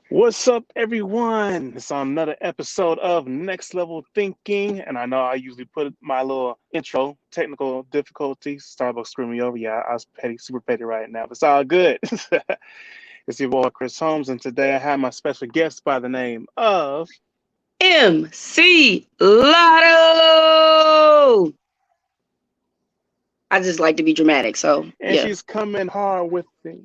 What's up, everyone? It's on another episode of Next Level Thinking, and I know I usually put my little intro, technical difficulties. Starbucks screwed me over. Yeah, I was petty, super petty right now, but it's all good. It's your boy Chris Holmes, and today I have my special guest by the name of, MC Lotto. I just like to be dramatic, so and yeah. she's coming hard with the.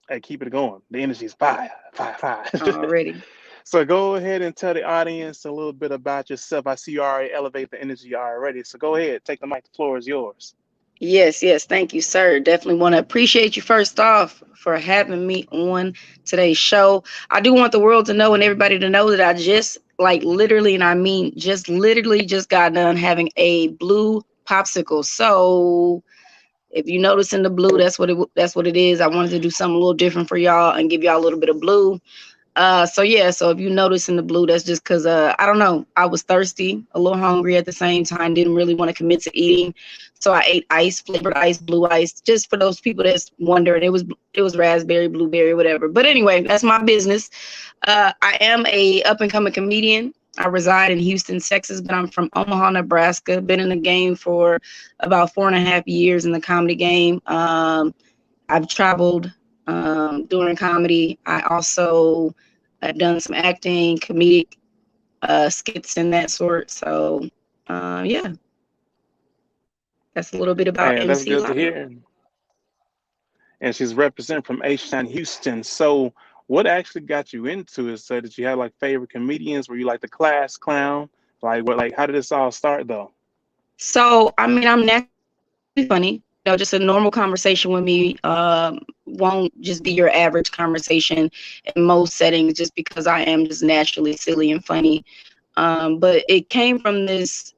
Hey, keep it going. The energy's fire, fire, fire. Already. So go ahead and tell the audience a little bit about yourself. I see you already elevate the energy already. So go ahead, take the mic. The floor is yours. Yes. Thank you, sir. Definitely want to appreciate you first off for having me on today's show. I do want the world to know and everybody to know that I just like literally, and I mean just literally just got done having a blue popsicle. So if you notice in the blue, that's what it is. I wanted to do something a little different for y'all and give y'all a little bit of blue. So if you notice in the blue, that's just because I don't know, I was thirsty, a little hungry at the same time, didn't really want to commit to eating. So I ate ice, flavored ice, blue ice, just for those people that's wondering. It was raspberry, blueberry, whatever. But anyway, that's my business. I am a up and coming comedian. I reside in Houston, Texas, but I'm from Omaha, Nebraska. Been in the game for about 4.5 years in the comedy game. I've traveled doing comedy. I also have done some acting, comedic skits and that sort. So, yeah, that's a little bit about And that's MC good to Lotto. hear. And she's representing from H-Town, Houston. So what actually got you into it? So did you have like favorite comedians? Were you like the class clown? Like what? Like how did this all start though? So, I mean, I'm naturally funny. Just a normal conversation with me won't just be your average conversation in most settings just because I am just naturally silly and funny. But it came from this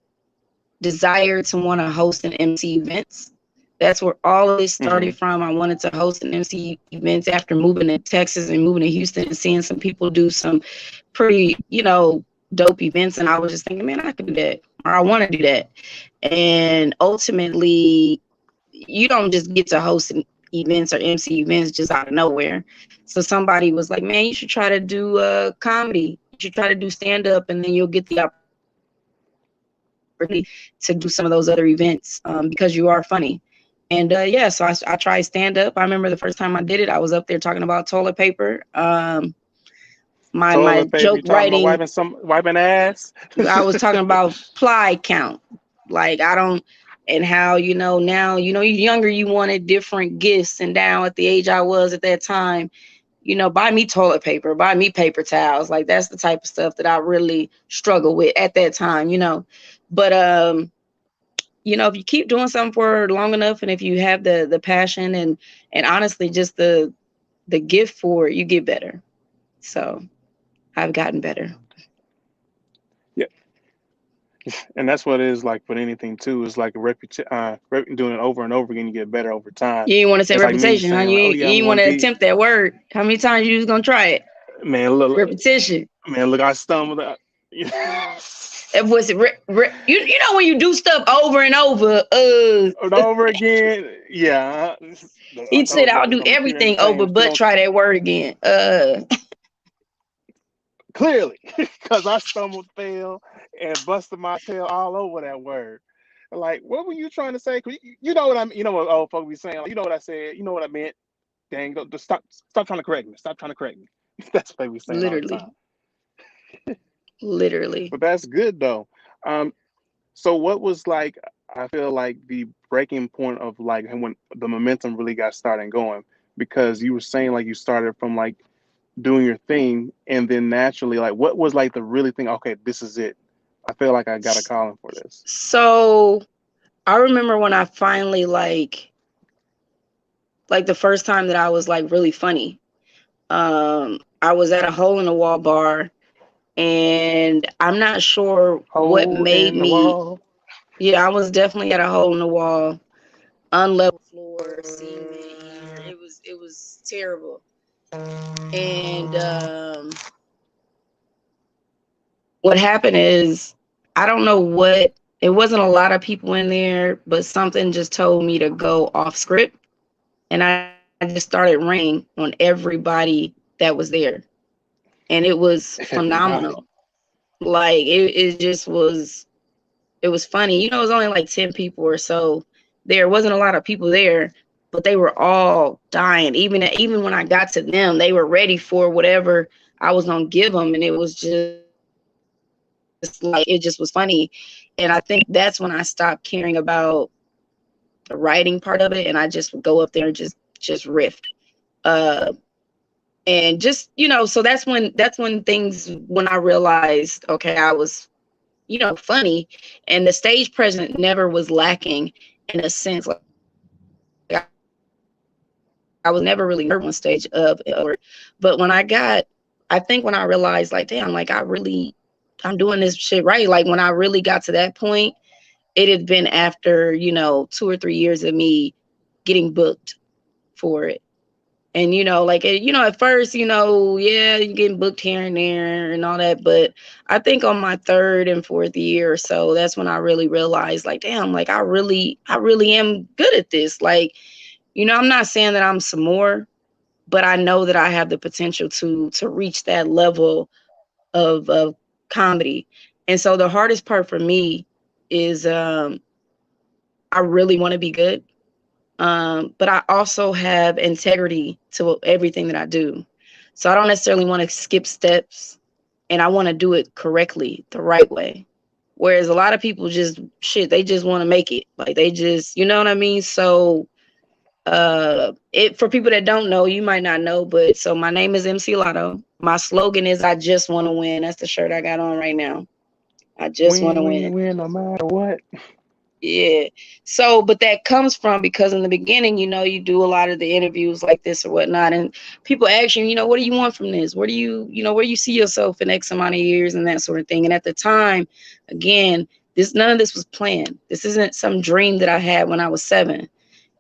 desire to want to host and MC events. That's where all of this started Hmm. from. I wanted to host and MC events after moving to Texas and moving to Houston and seeing some people do some pretty, dope events. And I was just thinking, man, I could do that, or I want to do that. And ultimately, you don't just get to host events or MC events just out of nowhere. So somebody was like, man, you should try to do comedy. You should try to do stand up, and then you'll get the opportunity to do some of those other events because you are funny. And yeah, so I tried stand up. I remember the first time I did it, I was up there talking about toilet paper. My Toilet joke paper, you talking about writing, wiping ass? I was talking about ply count. Like I don't, and how now you're younger, you wanted different gifts, and now at the age I was at that time, buy me toilet paper, buy me paper towels. Like that's the type of stuff that I really struggle with at that time. But if you keep doing something for long enough, and if you have the passion and honestly just the gift for it, you get better. So I've gotten better. Yeah, and that's what it is like with anything too. It's like a doing it over and over again. You get better over time. You didn't want to say It's like me reputation, huh? saying You like, "Oh ain't, yeah, you I'm ain't going want to to be attempt that word. How many times you was gonna try it? man." Look, Repetition. man, look, I stumbled. It was you know when you do stuff over and over. And over again. Yeah, I He said told you I I'll was do gonna keep everything over, entertaining, but you but don't try that word again. clearly because I stumbled, fell, and busted my tail all over that word. Like, what were you trying to say? 'Cause you know what I mean. You know what old folks be saying. Like, you know what I said. You know what I meant. Dang, just stop trying to correct me. Stop trying to correct me. That's what they be saying all the time. Literally, literally. But that's good though. Um, so what was like? I feel like the breaking point of like when the momentum really got started going because you were saying like you started from like doing your thing and then naturally like what was like the really thing, okay, this is it, I feel like I got a calling for this. So I remember when I finally like the first time that I was like really funny. I was at a hole in the wall bar, and I'm not sure what Hole made in the me. wall. Yeah, I was definitely at a hole in the wall, unlevel floor, cement here. It was terrible. And what happened is I don't know what. It wasn't a lot of people in there, but something just told me to go off script, and I just started raining on everybody that was there, and it was Right. phenomenal. Like it just was. It was funny. It was only like 10 people or so. There wasn't a lot of people there, but they were all dying. Even when I got to them, they were ready for whatever I was gonna give them, and it was just like it just was funny. And I think that's when I stopped caring about the writing part of it, and I just would go up there and just riff. Uh, and just so that's when things when I realized, okay, I was funny, and the stage presence never was lacking in a sense. Like I was never really nervous on stage but when I think when I realized, like, damn, like I'm doing this shit right. Like when I really got to that point, it had been after 2 or 3 years of me getting booked for it. And like at first, yeah, you getting booked here and there and all that, but I think on my third and fourth year or so, that's when I really realized, like, damn, like I really am good at this. Like, I'm not saying that I'm some more, but I know that I have the potential to reach that level of comedy. And so the hardest part for me is I really want to be good. But I also have integrity to everything that I do. So I don't necessarily want to skip steps, and I want to do it correctly, the right way. Whereas a lot of people just shit, they just want to make it. Like they just, you know what I mean? So it for people that don't know, you might not know, but so my name is MC Lotto. My slogan is I just want to win. That's the shirt I got on right now. I just want to Win, win, win. win, no matter what. Yeah. So, but that comes from because in the beginning, you do a lot of the interviews like this or whatnot, and people ask you, what do you want from this? Where do where do you see yourself in X amount of years and that sort of thing? And at the time, again, none of this was planned. This isn't some dream that I had when I was 7.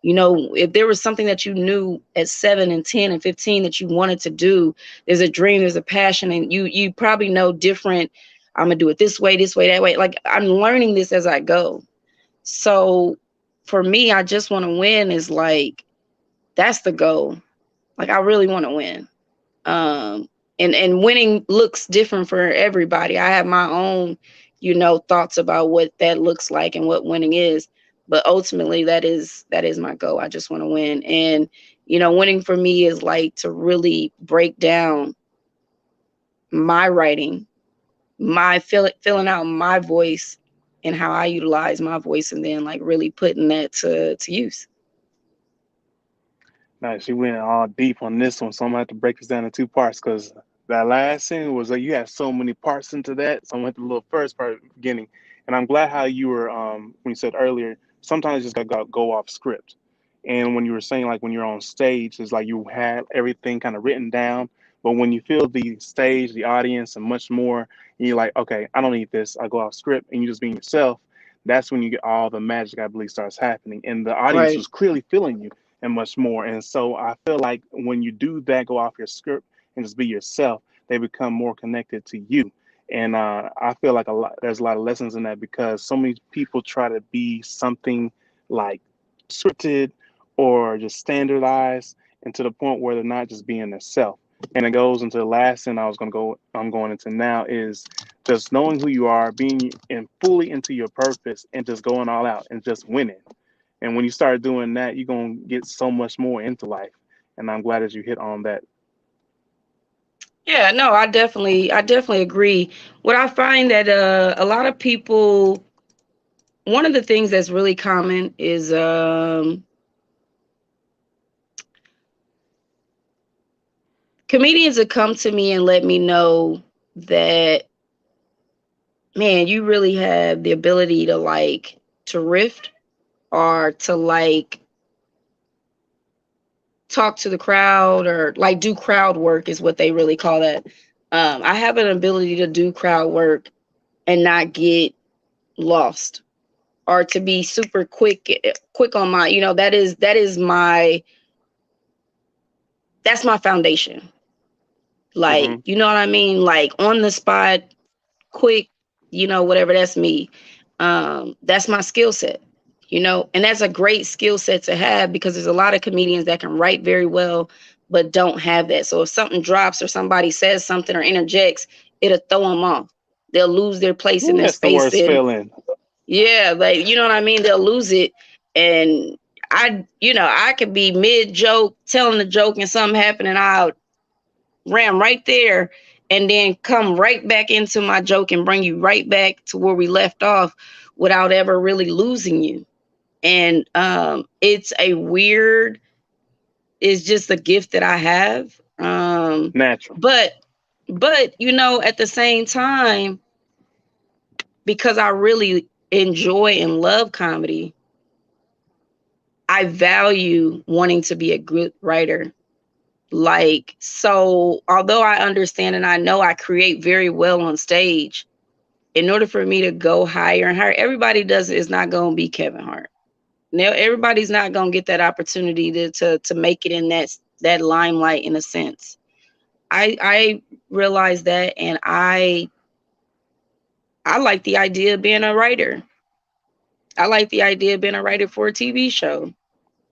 If there was something that you knew at 7 and 10 and 15 that you wanted to do, there's a dream, there's a passion, and you probably know different. I'm gonna do it this way, that way. Like I'm learning this as I go. So for me, I just want to win is like that's the goal. Like I really want to win. Um and winning looks different for everybody. I have my own, thoughts about what that looks like and what winning is. But ultimately that is my goal. I just want to win. And winning for me is like to really break down my writing, my filling out my voice and how I utilize my voice and then like really putting that to use. Nice. You went all deep on this one, so I'm gonna have to break this down in two parts because that last scene was like you had so many parts into that. So I'm gonna have to little first part at the beginning, and I'm glad how you were when you said earlier. Sometimes you just gotta go off script, and when you were saying like when you're on stage, it's like you had everything kind of written down, but when you feel the stage, the audience, and much more, and you're like, okay, I don't need this. I go off script, and you just being yourself. That's when you get all the magic, I believe, starts happening, and the audience Right. was clearly feeling you and much more. And so I feel like when you do that, go off your script and just be yourself, they become more connected to you. And I feel like there's a lot of lessons in that because so many people try to be something like scripted or just standardized, and to the point where they're not just being themselves. And it goes into the last thing I'm going into now is just knowing who you are, being and fully into your purpose, and just going all out and just winning. And when you start doing that, you're gonna get so much more into life. And I'm glad that you hit on that. Yeah, no, I definitely agree. What I find that a lot of people, one of the things that's really common is comedians that come to me and let me know that, man, you really have the ability to like to riff or to like talk to the crowd or like do crowd work is what they really call that. I have an ability to do crowd work and not get lost or to be super quick on my, that is that's my foundation. Like, Hmm. you know what I mean? Like on the spot, quick, whatever, that's me. That's my skill set, and that's a great skill set to have because there's a lot of comedians that can write very well, but don't have that. So if something drops or somebody says something or interjects, it'll throw them off. They'll lose their place in Ooh, that that's the space. worst And feeling. yeah, like you know what I mean? They'll lose it. And I could be mid joke, telling the joke, and something happen, and I'll ram right there and then come right back into my joke and bring you right back to where we left off without ever really losing you. And it's just a gift that I have. Natural. But at the same time, because I really enjoy and love comedy, I value wanting to be a good writer. Like, so although I understand and I know I create very well on stage, in order for me to go higher and higher, everybody does is not going to be Kevin Hart. Now, everybody's not going to get that opportunity to make it in that limelight in a sense. I realize that, and I like the idea of being a writer. I like the idea of being a writer for a TV show.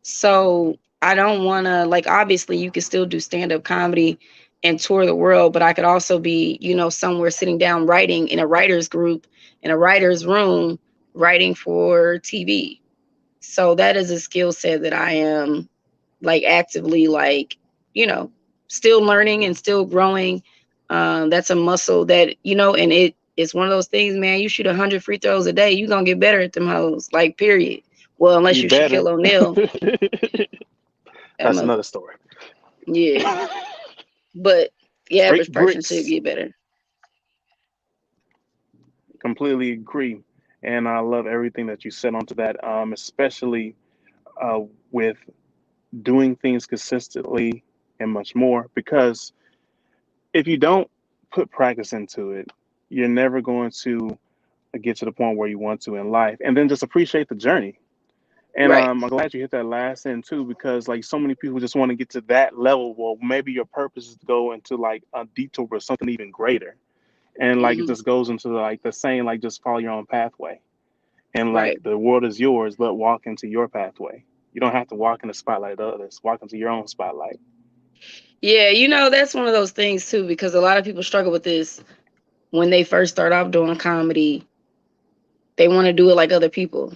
So I don't want to, like, obviously you can still do stand-up comedy and tour the world, but I could also be, somewhere sitting down writing in a writer's group, in a writer's room, writing for TV. So that is a skill set that I am like actively, like, you know, still learning and still growing. That's a muscle that, and it's one of those things, man. You shoot 100 free throws a day, you're gonna get better at them hoes, like, period. Well, unless You you better. Shaquille O'Neal. That's Emma, another story. yeah. But the Straight average person should bricks. get better. Completely agree. And I love everything that you said onto that, especially uh, with doing things consistently and much more. Because if you don't put practice into it, you're never going to get to the point where you want to in life. And then just appreciate the journey. And Right. I'm glad you hit that last end too, because like so many people just want to get to that level. Well, maybe your purpose is to go into like a detour or something even greater. And like it Hmm. just goes into like the saying, like just follow your own pathway. And like Right. the world is yours, but walk into your pathway. You don't have to walk in the spotlight of others. Walk into your own spotlight. Yeah, that's one of those things too, because a lot of people struggle with this when they first start off doing comedy. They want to do it like other people,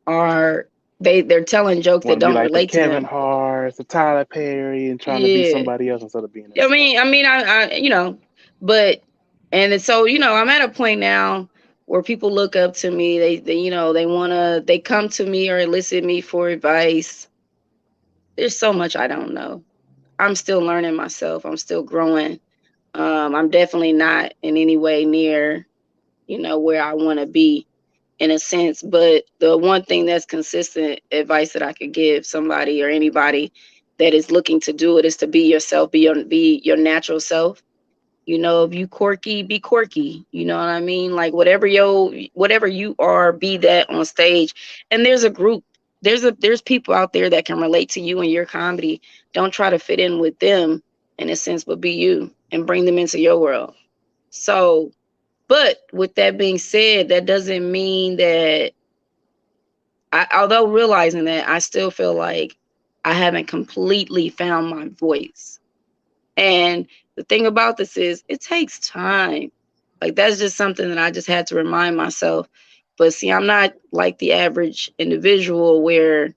or they're telling jokes that Want to be don't like the relate to Kevin them. Hart's, the Tyler Perry, and trying to be Yeah. somebody else instead of being I themselves. mean, but and so I'm at a point now where people look up to me. They come to me or elicit me for advice. There's so much I don't know. I'm still learning myself. I'm still growing. I'm definitely not in any way near, where I want to be in a sense. But the one thing that's consistent advice that I could give somebody or anybody that is looking to do it is to be yourself, be your natural self. If you quirky, be quirky. You know what I mean? Like whatever you are, be that on stage. And there's a group, there's people out there that can relate to you and your comedy. Don't try to fit in with them in a sense, but be you and bring them into your world. So, but with that being said, that doesn't mean that although realizing that, I still feel like I haven't completely found my voice. And the thing about this is it takes time. Like that's just something that I just had to remind myself. But see, I'm not like the average individual where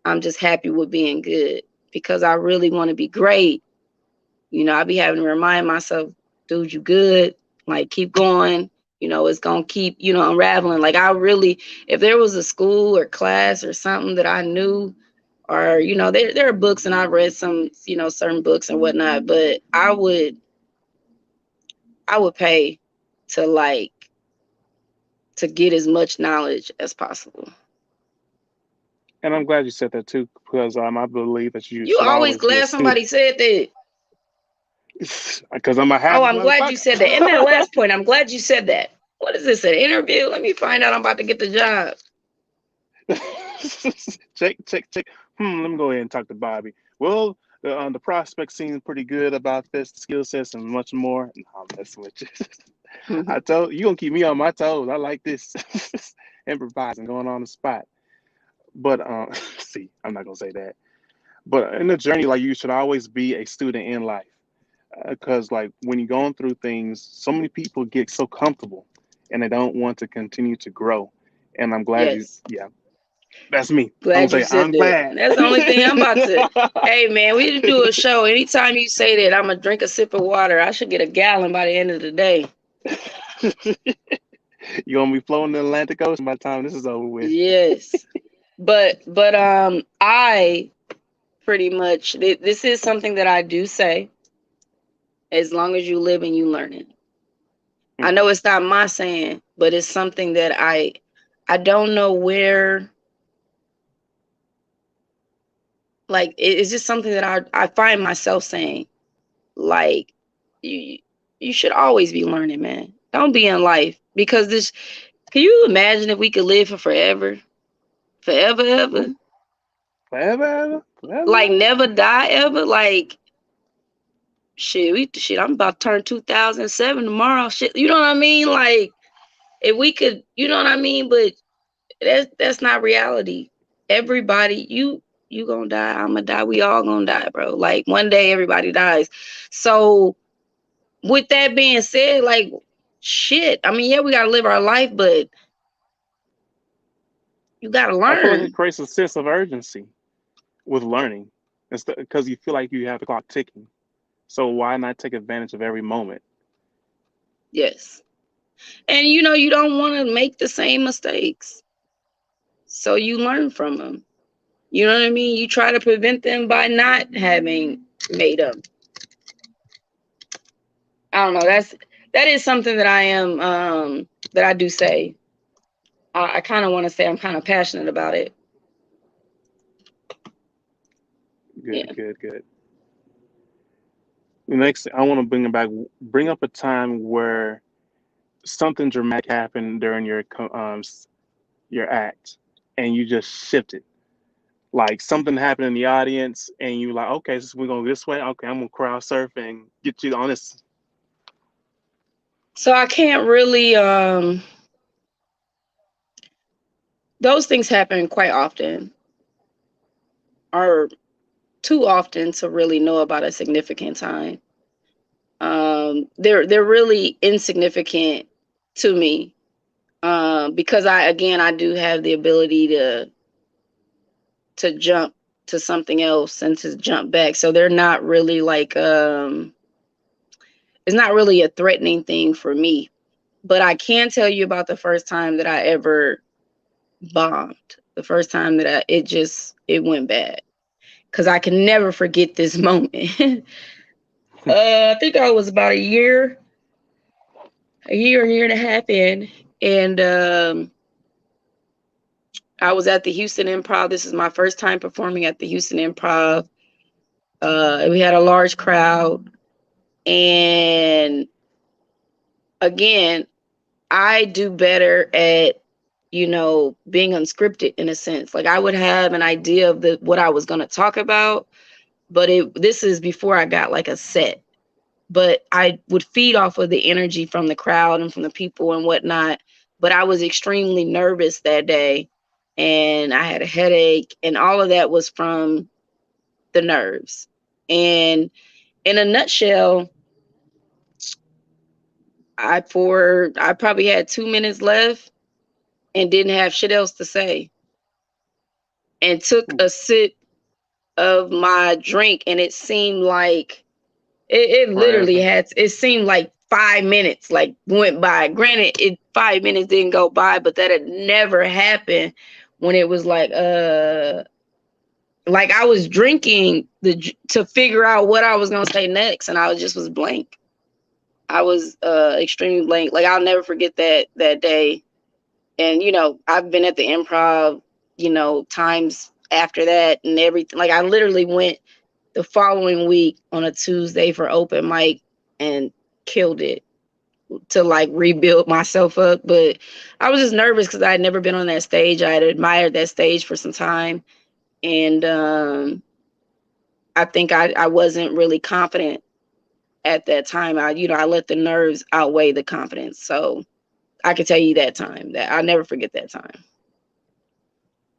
I'm just happy with being good, because I really want to be great. I be having to remind myself, dude, you good. Like keep going. It's gonna keep, unraveling. Like I really, if there was a school or class or something that I knew, or there are books, and I've read some, certain books and whatnot, but I would pay to like to get as much knowledge as possible. And I'm glad you said that too, because I believe that you You should always always be a glad student. somebody said that. Because I'm a Oh, happy I'm glad you motherfucker. said that. And that last point, I'm glad you said that. What is this, an interview? Let me find out I'm about to get the job. check. Let me go ahead and talk to Bobby. Well, the prospect seems pretty good about this, the skill sets, and much more. No, I'm messing with you. I told you gonna keep me on my toes. I like this improvising, going on the spot. But see, I'm not gonna say that. But in the journey, like you should always be a student in life, because like when you're going through things, so many people get so comfortable and they don't want to continue to grow. And I'm glad you, Yes. yeah, that's me. I'm Glad gonna you say said I'm that. glad. That's the only thing I'm about to. Hey man, we need to do a show. Anytime you say that, I'm gonna drink a sip of water. I should get a gallon by the end of the day. You're gonna be floating the Atlantic Ocean by the time this is over with. Yes. But I pretty much this is something that I do say. As long as you live and you learn it. I Hmm. know it's not my saying, but it's something that I don't know where, like it's just something that I find myself saying. Like you you should always be learning, man. Don't be in life because this. Can you imagine if we could live for forever, forever, ever, Ooh, forever, ever, forever, like ever. never die ever, like shit. I'm about to turn 2007 tomorrow. Shit, you know what I mean? Like if we could, you know what I mean? But that's not reality. Everybody, you gonna die. I'm gonna die. We all gonna die, bro. Like one day, everybody dies. So with that being said, like shit. I mean, yeah, we gotta live our life, but you gotta I feel like it learn. creates a sense of urgency with learning, because you feel like you have the clock ticking. So why not take advantage of every moment? Yes, and you don't want to make the same mistakes, so you learn from them. You know what I mean? You try to prevent them by not having made them. I don't know. That is something that I am that I do say. I kind of want to say I'm kind of passionate about it. Good, Yeah. good, good. Next, I want to bring it back. Bring up a time where something dramatic happened during your act, and you just shifted. Like something happened in the audience, and you like, okay, so we're gonna go this way. Okay, I'm gonna crowd surf and get you on this. So I can't really those things happen quite often or too often to really know about a significant time. They're really insignificant to me. Because I do have the ability to jump to something else and to jump back. So they're not really like it's not really a threatening thing for me. But I can tell you about the first time that I ever bombed. The first time that it went bad. Cause I can never forget this moment. I think I was about a year and a half in, and I was at the Houston Improv. This is my first time performing at the Houston Improv. We had a large crowd, and again, I do better at being unscripted in a sense. Like I would have an idea of the what I was going to talk about, but this is before I got like a set. But I would feed off of the energy from the crowd and from the people and whatnot. But I was extremely nervous that day, and I had a headache, and all of that was from the nerves. And in a nutshell, I probably had 2 minutes left and didn't have shit else to say, and took a sip of my drink, and it seemed like it literally Forever. it seemed like 5 minutes like went by. Granted, 5 minutes didn't go by, but that had never happened when it was like I was drinking to figure out what I was gonna say next, and I was blank. I was extremely blank. Like I'll never forget that day. And I've been at the Improv, times after that and everything. Like I literally went the following week on a Tuesday for open mic and killed it to like rebuild myself up. But I was just nervous because I had never been on that stage. I had admired that stage for some time, and I think I wasn't really confident at that time. I let the nerves outweigh the confidence. So I can tell you that I'll never forget that time.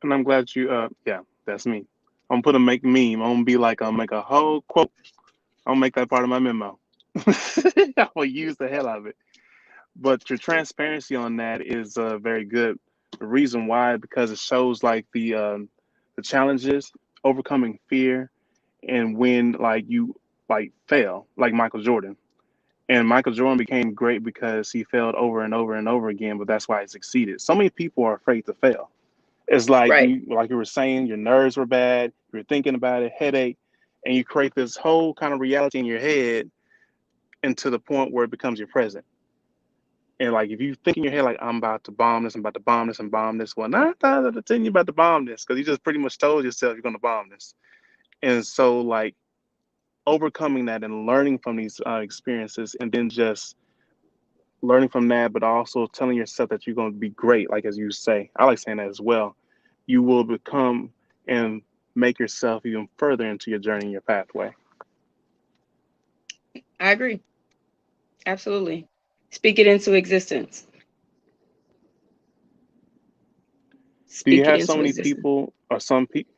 And I'm glad you. Yeah, that's me. I'm gonna put a make meme. I'm gonna be like, I'll make a whole quote. I'll make that part of my memo. I will use the hell out of it. But your transparency on that is very good. The reason why, because it shows like the challenges, overcoming fear, and when like you like fail, like Michael Jordan. And Michael Jordan became great because he failed over and over and over again, but that's why he succeeded. So many people are afraid to fail. It's like Right. you, like you were saying, your nerves were bad, you were thinking about it, headache, and you create this whole kind of reality in your head, and to the point where it becomes your present. And like if you think in your head like I'm about to bomb this, I'm about to bomb this, and bomb this, well, not telling you about to bomb this because you just pretty much told yourself you're gonna bomb this. And so like overcoming that and learning from these experiences, and then just learning from that, but also telling yourself that you're going to be great. Like as you say, I like saying that as well. You will become and make yourself even further into your journey, your pathway. I agree. Absolutely. Speak it into existence. Do you Speak it have so into many existence. people or some people?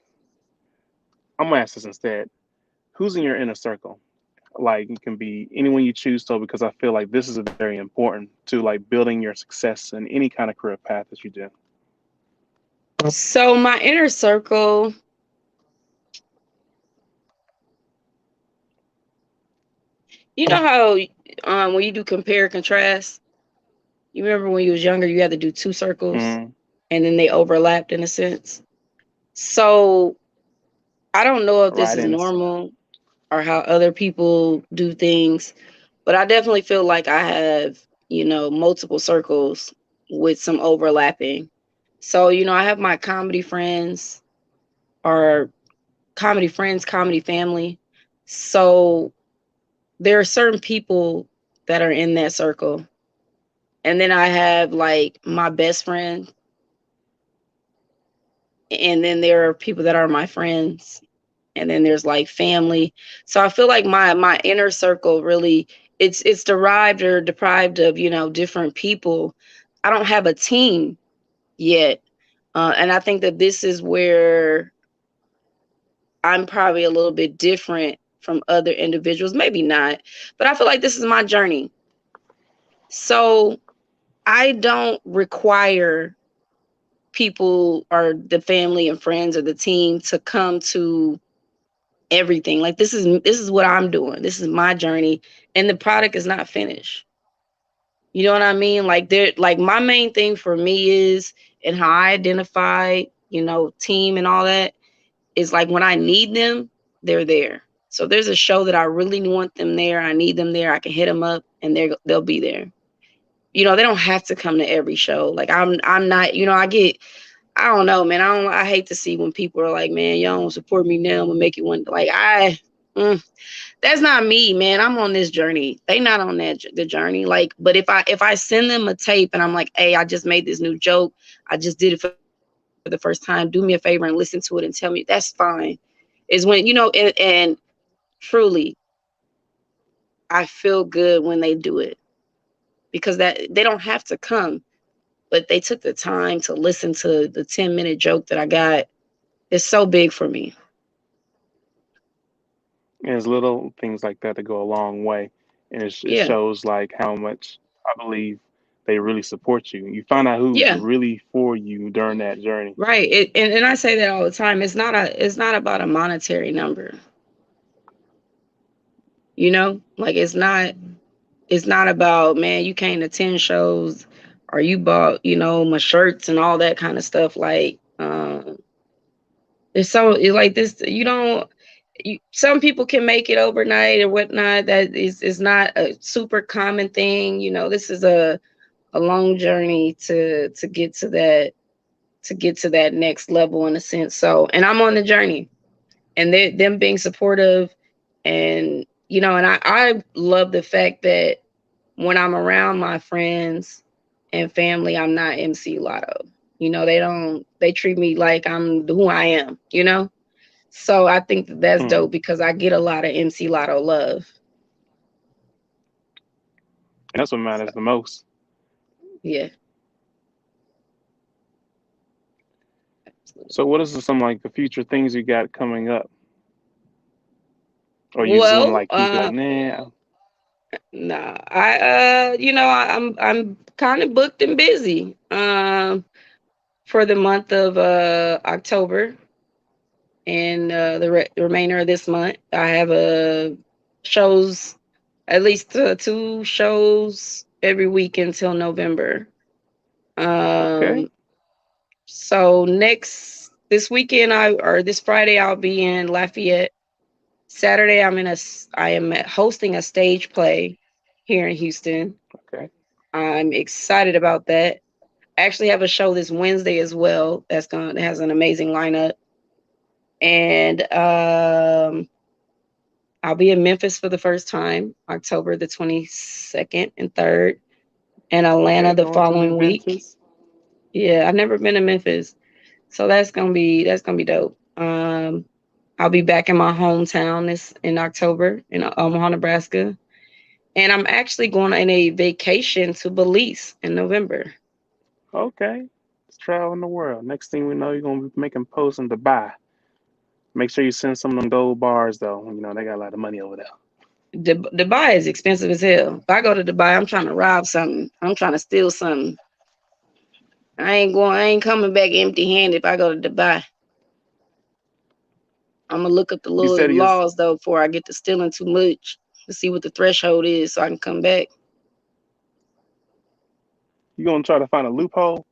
I'm gonna ask this instead. Who's in your inner circle? Like it can be anyone you choose to, because I feel like this is very important to like building your success in any kind of career path that you do. So my inner circle, you know how when you do compare and contrast, you remember when you was younger, you had to do two circles Mm, and then they overlapped in a sense. So I don't know if this right is in. normal or how other people do things, but I definitely feel like I have, multiple circles with some overlapping. So, I have my comedy friends or comedy friends, comedy family. So there are certain people that are in that circle. And then I have like my best friend, and then there are people that are my friends, and then there's like family. So I feel like my inner circle really, it's derived or deprived of, different people. I don't have a team yet. And I think that this is where I'm probably a little bit different from other individuals. Maybe not, but I feel like this is my journey. So I don't require people or the family and friends or the team to come to everything. Like this is what I'm doing. This is my journey, and the product is not finished. You know what I mean? Like my main thing for me is, and how I identify, team and all that, is like when I need them, they're there. So there's a show that I really want them there. I need them there. I can hit them up and they'll be there. They don't have to come to every show. Like I'm not, I don't know, man. I hate to see when people are like, man, y'all don't support me now. I'm gonna make it one. Like mm, that's not me, man. I'm on this journey. They not on the journey. Like, but if I send them a tape and I'm like, hey, I just made this new joke. I just did it for the first time. Do me a favor and listen to it and tell me. That's fine. Is when and truly, I feel good when they do it, because that they don't have to come, but they took the time to listen to the 10-minute joke that I got. It's so big for me. And it's little things like that that go a long way, and it Yeah. shows like how much I believe they really support you. You find out who's Yeah. really for you during that journey. Right. And I say that all the time. It's not about a monetary number. Like it's not about, man, you came to 10 shows or you bought, my shirts and all that kind of stuff. Like, it's like this, some people can make it overnight or whatnot. That is not a super common thing. This is a long journey to get to that next level in a sense. So, and I'm on the journey, and them being supportive, and and I love the fact that when I'm around my friends and family, I'm not MC Lotto. They treat me like I'm who I am. So I think that's Mm. dope because I get a lot of MC Lotto love. And that's what So matters the most. yeah. So what is some like the future things you got coming up, or you just want to Well, like keep it like nah? nah, I'm kind of booked and busy. For the month of October and the remainder of this month, I have shows, at least two shows every week until November. Okay, Um, so this weekend, this Friday, I'll be in Lafayette. Saturday, I am hosting a stage play here in Houston. okay, I'm excited about that. I actually have a show this Wednesday as well. That has an amazing lineup, and I'll be in Memphis for the first time, October the 22nd and 3rd, and Atlanta okay. the Going to following week. Memphis. Yeah, I've never been to Memphis, so that's gonna be dope. I'll be back in my hometown this in October in Omaha, Nebraska, and I'm actually going on a vacation to Belize in November. Okay, let's travel in the world. Next thing we know, you're gonna be making posts in Dubai. Make sure you send some of them gold bars though. You know they got a lot of money over there. Dubai is expensive as hell. If I go to Dubai, I'm trying to rob something. I'm trying to steal something. I ain't coming back empty handed if I go to Dubai. I'm gonna look up the You little said you laws though before I get to stealing too much to see what the threshold is so I can come back. you gonna try to find a loophole.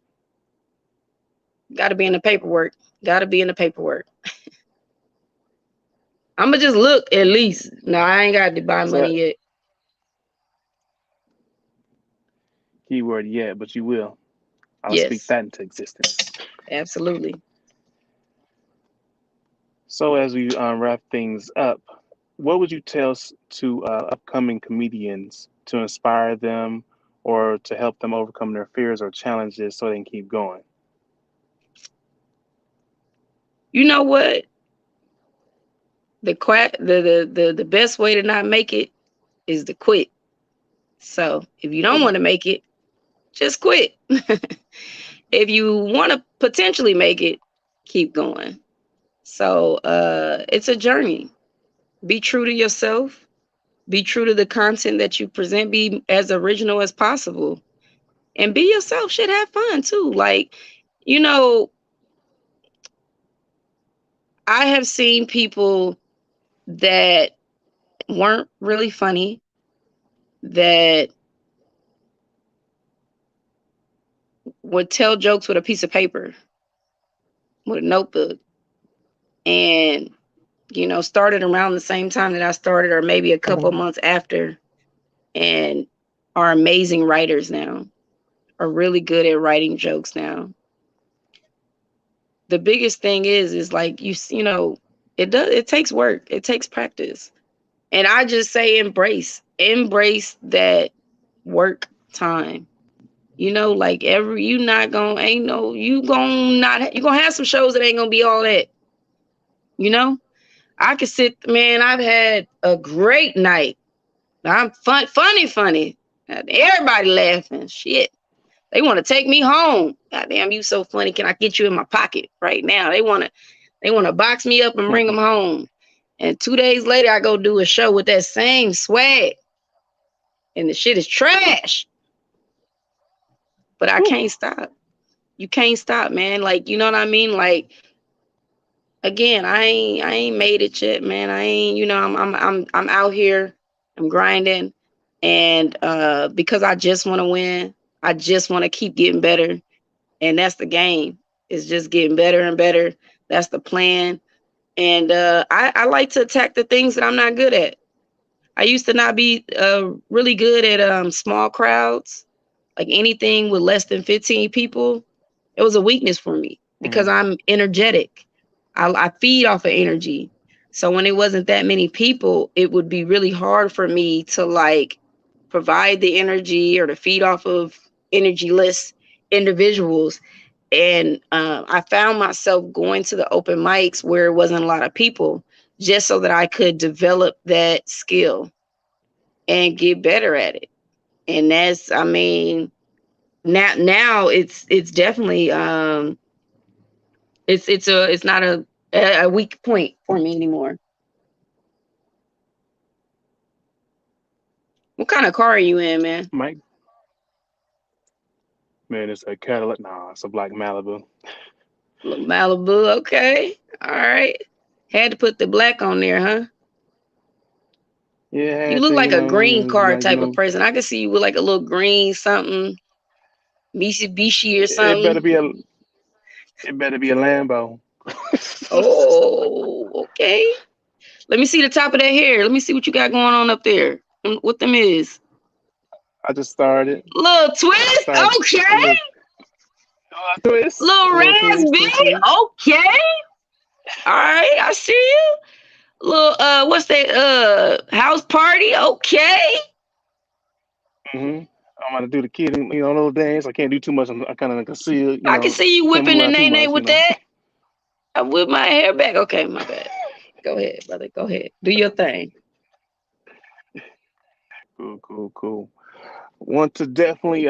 Gotta be in the paperwork. Gotta be in the paperwork. I'm gonna just look at least. No, I ain't got Dubai So money yet. keyword yet, but you will. I'll speak Yes, that into existence. absolutely. So as we wrap things up, what would you tell to upcoming comedians to inspire them or to help them overcome their fears or challenges so they can keep going? You know what? The best way to not make it is to quit. So if you don't want to make it, just quit. If you want to potentially make it, keep going. So it's a journey. Be true to yourself. Be true to the content that you present. Be as original as possible. And be yourself. Should have fun too. Like, you know, I have seen people that weren't really funny that would tell jokes with a piece of paper, with a notebook, and started around the same time that I started, or maybe a couple months after, and are amazing writers now, are really good at writing jokes now. The biggest thing is like it takes work, it takes practice, and I just say embrace that work time. Like every you not gonna ain't no you gonna not you gonna have some shows that ain't gonna be all that. You know, I could sit, man. I've had a great night. I'm funny. Everybody laughing. Shit. They want to take me home. God damn, you so funny. Can I get you in my pocket right now? They want to box me up and bring them home. And 2 days later, I go do a show with that same swag, and the shit is trash. But I can't stop. You can't stop, man. Like, you know what I mean? Like, again, I ain't made it yet, man. I ain't, I'm out here, I'm grinding, and because I just want to win, I just want to keep getting better, and that's the game. It's just getting better and better. That's the plan, and I like to attack the things that I'm not good at. I used to not be really good at small crowds, like anything with less than 15 people. It was a weakness for me because Mhm. I'm energetic. I feed off of energy. So when it wasn't that many people, it would be really hard for me to like provide the energy or to feed off of energyless individuals. And I found myself going to the open mics where it wasn't a lot of people just so that I could develop that skill and get better at it. And that's, I mean, now it's definitely It's not a weak point for me anymore. What kind of car are you in, man? Mike, man, it's a Cadillac. Nah, it's a black Malibu. Little Malibu, okay. All right. Had to put the black on there, huh? Yeah, I You had look to, like a green it's car like, type of person. I can see you with like a little green something, Mitsubishi or it better something. be a, it better be a Lambo. Oh, okay. Let me see the top of that hair. Let me see what you got going on up there. What them is? I just started. Little I twist. started a Okay. twist, Little a little twist, raspberry. twist. Okay. All right. I see you. Little what's that? House party. Okay. Mm-hmm. I'm about to do the kid, little dance. I can't do too much. I'm kind of concealed, I can see you can't whipping move the around too nay nay much, with that. I whip my hair back. Okay, my bad. Go ahead, brother. Go ahead. Do your thing. Cool, cool, cool. Want to definitely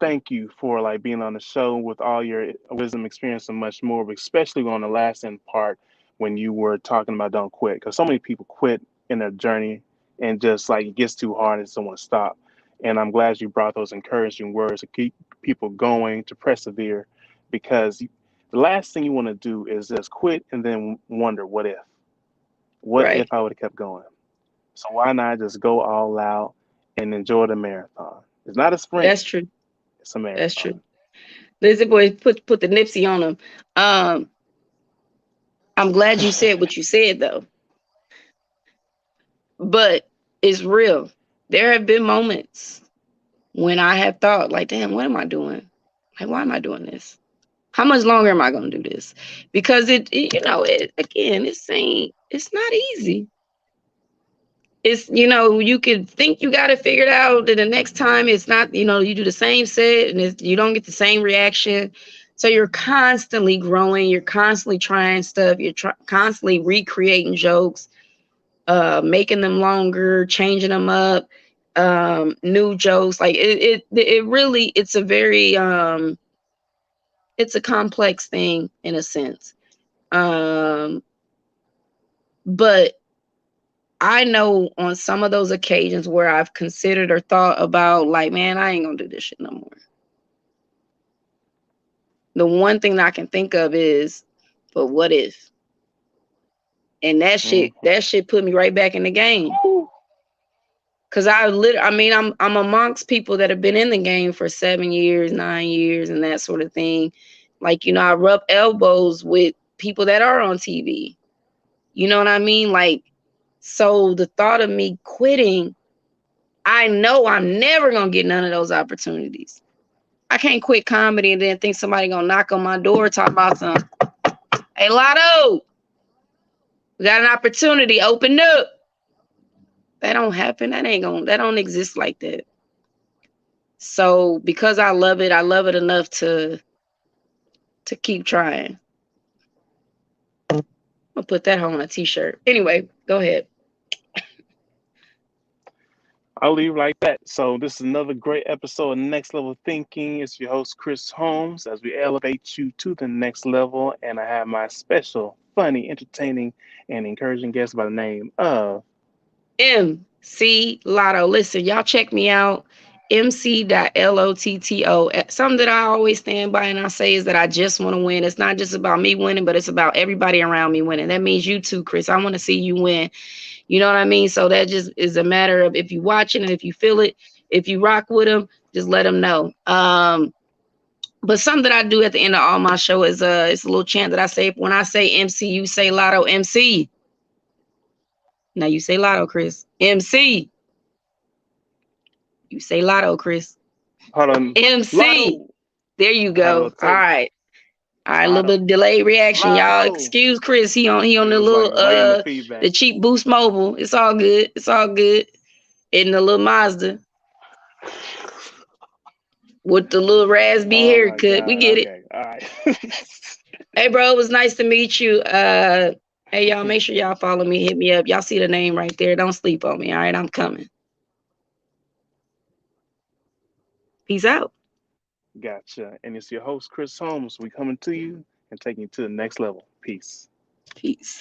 thank you for like being on the show with all your wisdom, experience, and much more, but especially on the last end part when you were talking about don't quit, because so many people quit in their journey and just like it gets too hard and just don't want to stop. And I'm glad you brought those encouraging words to keep people going, to persevere, because the last thing you want to do is just quit and then wonder what Right. if I would have kept going. So why not just go all out and enjoy the marathon? It's not a sprint; That's true. it's a That's marathon. true. Lizzie boy put the Nipsey on him. Um, I'm glad you said what you said though. But it's real. There have been moments when I have thought, like, damn, what am I doing? Like, why am I doing this? How much longer am I gonna do this? Because it again, it's not easy. It's you could think you got it figured out, and the next time it's not. You do the same set, and you don't get the same reaction. So you're constantly growing. You're constantly trying stuff. You're constantly recreating jokes, making them longer, changing them up, new jokes. Like it really, it's a complex thing in a sense. Um, but I know on some of those occasions where I've considered or thought about, like, man, I ain't gonna do this shit no more. The one thing that I can think of is, but what if? And Hmm. that shit put me right back in the game. Cause I mean, I'm amongst people that have been in the game for 7 years, 9 years, and that sort of thing. Like, I rub elbows with people that are on TV. You know what I mean? Like, so the thought of me quitting, I know I'm never gonna get none of those opportunities. I can't quit comedy and then think somebody gonna knock on my door talking about some, hey Lotto, we got an opportunity, open up. That don't happen. That don't exist like that. So because I love it enough to keep trying. I'll put that on a t-shirt. Anyway, go ahead. I'll leave like that. So this is another great episode of Next Level Thinking. It's your host Chris Holmes as we elevate you to the next level, and I have my special, funny, entertaining, and encouraging guest by the name of. MC Lotto. Listen, y'all check me out. MC.Lotto. Something that I always stand by and I say is that I just want to win. It's not just about me winning, but it's about everybody around me winning. That means you too, Chris. I want to see you win. You know what I mean? So that just is a matter of if you watching and if you feel it, if you rock with them, just let them know. But something that I do at the end of all my show is it's a little chant that I say when I say MC, you say Lotto MC. Now you say Lotto, Chris. MC. You say Lotto, Chris. Hold on, MC. Lotto. There you How do go. I All say right. All right, a little bit Lotto? of delayed reaction. Y'all Lotto. excuse Chris. He on It the was like little radio feedback. the cheap boost mobile. It's all good. It's all good. In the little Mazda with the little Raspy Oh my haircut. We God. get it. Okay. All right. Hey bro, it was nice to meet you. Hey y'all, make sure y'all follow me, hit me up. Y'all see the name right there. Don't sleep on me. All right, I'm coming. Peace out. Gotcha. And it's your host, Chris Holmes. We coming to you and taking you to the next level. Peace. Peace.